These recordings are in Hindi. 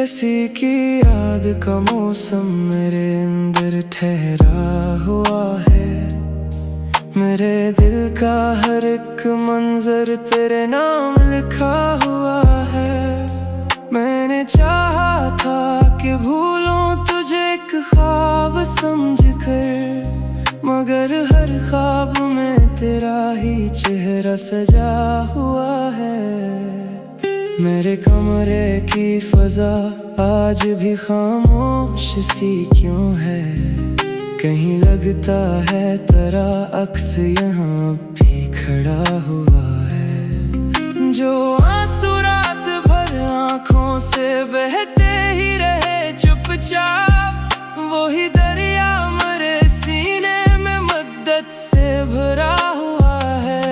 किसी की याद का मौसम मेरे अंदर ठहरा हुआ है। मेरे दिल का हर एक मंजर तेरे नाम लिखा हुआ है। मैंने चाहा था कि भूलूं तुझे एक ख्वाब समझकर, मगर हर ख्वाब में तेरा ही चेहरा सजा हुआ है। मेरे कमरे की फजा आज भी खामोश सी क्यों है? कहीं लगता है तेरा अक्स यहाँ भी खड़ा हुआ है। जो आंसू रात भर आँखों से बहते ही रहे चुपचाप, वही दरिया मेरे सीने में मद्दत से भरा हुआ है।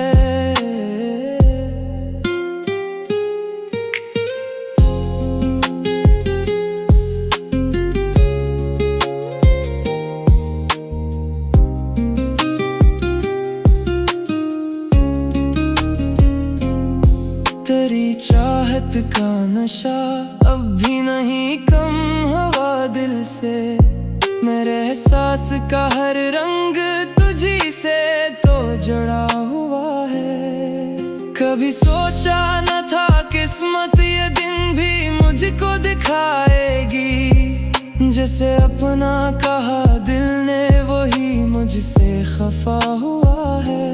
तेरी चाहत का नशा अब भी नहीं कम हुआ दिल से। मेरे एहसास का हर रंग तुझी से तो जुड़ा हुआ है। कभी सोचा न था किस्मत ये दिन भी मुझको दिखाएगी। जैसे अपना कहा दिल ने वही मुझसे खफा हुआ है।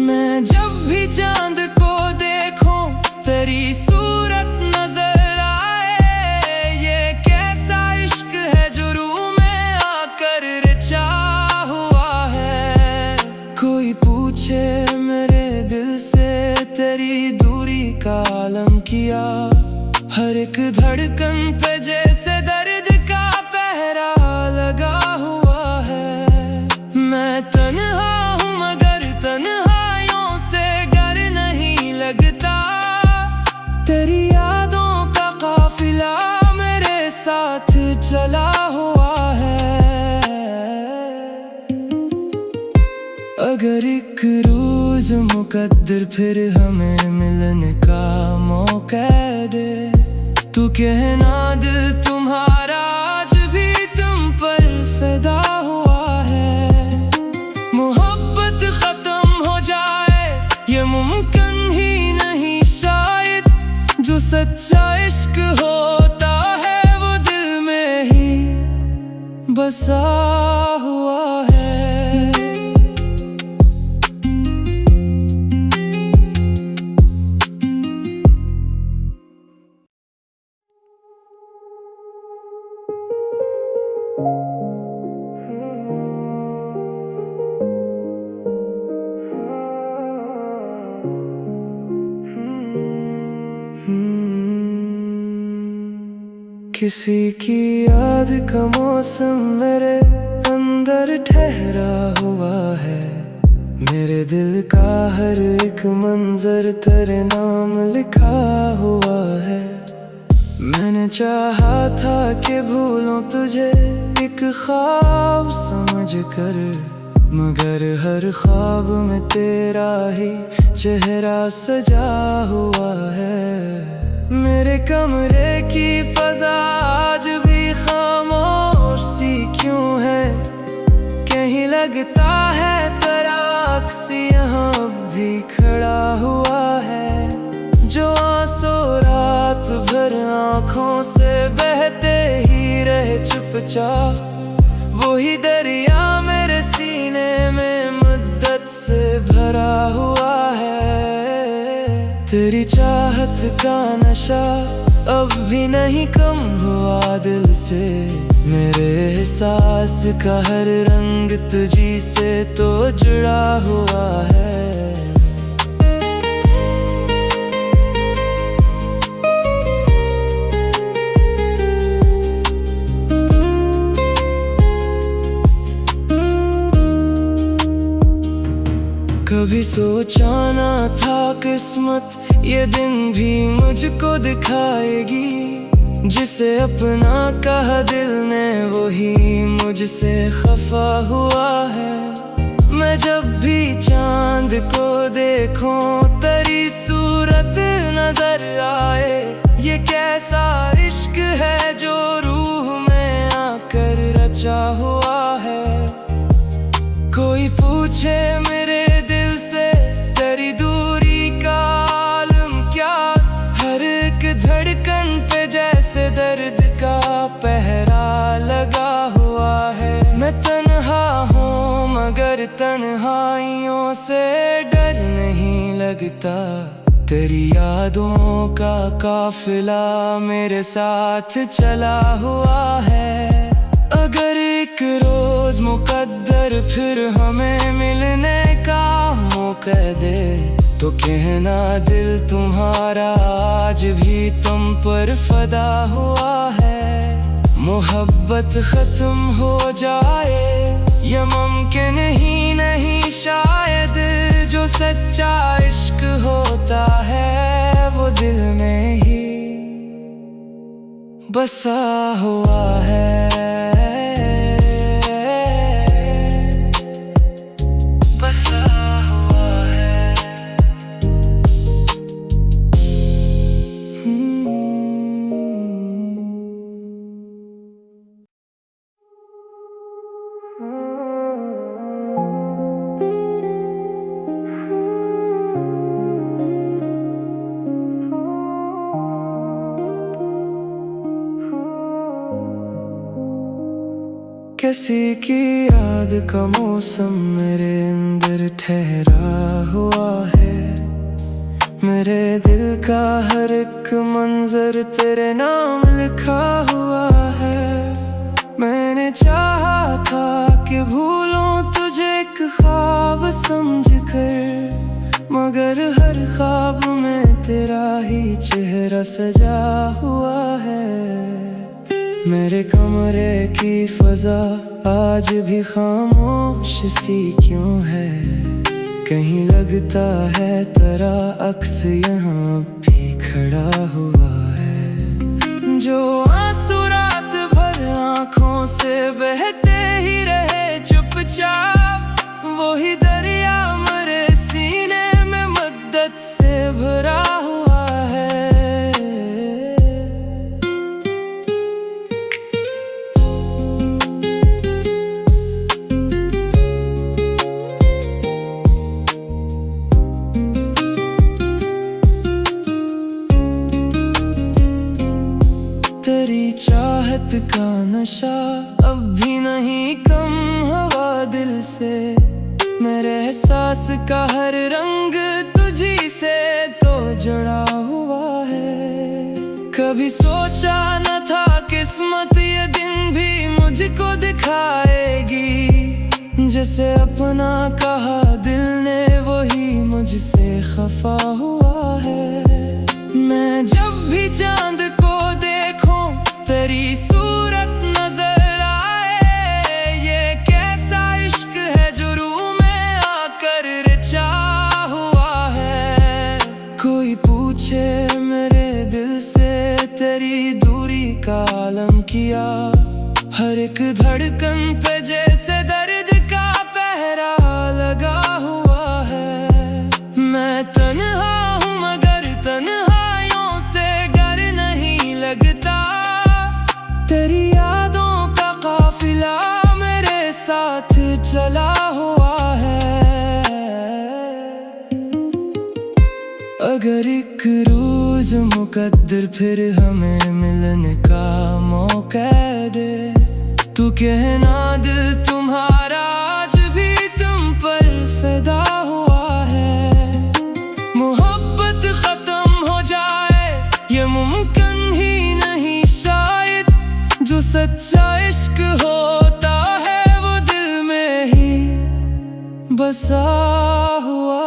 मैं जब भी चांद को देखूं तेरी सूरत नजर आए। ये कैसा इश्क है जो रूह में आकर रचा हुआ है। कोई पूछे मेरे दिल से तेरी दूरी का आलम किया। हर एक धड़कन पे जैसे दर्द का पहरा लगा हुआ है। मैं तन्हा हूँ मगर तन्हाइयों से घर नहीं लगता। तेरी यादों का काफिला मेरे साथ चला हुआ है। अगर एक रोज मुकद्दर फिर हमें मिलने का मौका दे, तू कहना दिल तुम्हारा आज भी तुम पर फिदा हुआ है। मोहब्बत खत्म हो जाए ये मुमकिन ही नहीं शायद। जो सच्चा इश्क होता है वो दिल में ही बसा हुआ है। किसी की याद का मौसम मेरे अंदर ठहरा हुआ है। मेरे दिल का हर एक मंजर तेरे नाम लिखा हुआ है। मैंने चाहा था कि भूलूं तुझे एक ख्वाब समझकर, मगर हर ख्वाब में तेरा ही चेहरा सजा हुआ है। मेरे कमरे की फजा आज भी खामोश सी क्यों है? कहीं लगता है तेरा अक्स यहाँ भी खड़ा हुआ है। जो आंसू रात भर आँखों से बहते ही रहे चुपचाप, वही दरिया मेरे सीने में मुद्दत से भरा हुआ है। तेरी चाहत का नशा अब भी नहीं कम हुआ दिल से। मेरे एहसास का हर रंग तुझी से तो जुड़ा हुआ है। कभी सोचा ना था किस्मत ये दिन भी मुझको दिखाएगी। जिसे अपना कहा दिल ने वही मुझसे खफा हुआ है। मैं जब भी चांद को देखूं तेरी सूरत नजर आए। ये कैसा इश्क है धड़कन पे जैसे दर्द का पहरा लगा हुआ है। मैं तन्हा हूँ मगर तन्हाइयों से डर नहीं लगता। तेरी यादों का काफिला मेरे साथ चला हुआ है। अगर एक रोज मुकद्दर फिर हमें मिलने का मौका दे तो कहना दिल तुम्हारा आज भी तुम पर फदा हुआ है। मोहब्बत खत्म हो जाए ये मुमकिन ही नहीं शायद। जो सच्चा इश्क होता है वो दिल में ही बसा हुआ है। किसी की याद का मौसम मेरे अंदर ठहरा हुआ है। मेरे दिल का हर एक मंजर तेरे नाम लिखा हुआ है। मैंने चाहा था कि भूलूं तुझे एक ख्वाब समझकर, मगर हर ख्वाब में तेरा ही चेहरा सजा हुआ है। मेरे कमरे की फजा आज भी खामोश सी क्यों है? कहीं लगता है तेरा अक्स यहाँ भी खड़ा हुआ है। जो आंसू रात भर आँखों से बहते ही रहे चुपचाप, वही दरिया मेरे सीने में मद्दत से भरा हुआ है। तेरी चाहत का नशा अब भी नहीं कम हवा दिल से। मेरे एहसास का हर रंग तुझी से तो जुड़ा हुआ है। कभी सोचा न था किस्मत ये दिन भी मुझको दिखाएगी। जैसे अपना कहा दिल ने वही मुझसे खफा हुआ है। मैं जब भी चांद को देखूं तेरी सूरत नजर आए। ये कैसा इश्क है जो रूह में आकर रचा हुआ है। कोई पूछे मेरे दिल से तेरी दूरी का आलम किया। हर एक धड़कन पे जैसे दर्द का पहरा लगा हुआ है। मैं तन्हा हूँ मगर तन्हाइयों से डर नहीं लगता। तेरी यादों का काफिला मेरे साथ चला हुआ है। अगर एक रोज मुकद्दर फिर हमें मिलने का मौका दे तो कहना दिल तुम्हारा आज भी तुम पर फिदा हुआ है। मोहब्बत खत्म हो जाए ये मुमकिन ही नहीं शायद। जो सच्चा इश्क होता है वो दिल में ही बसा हुआ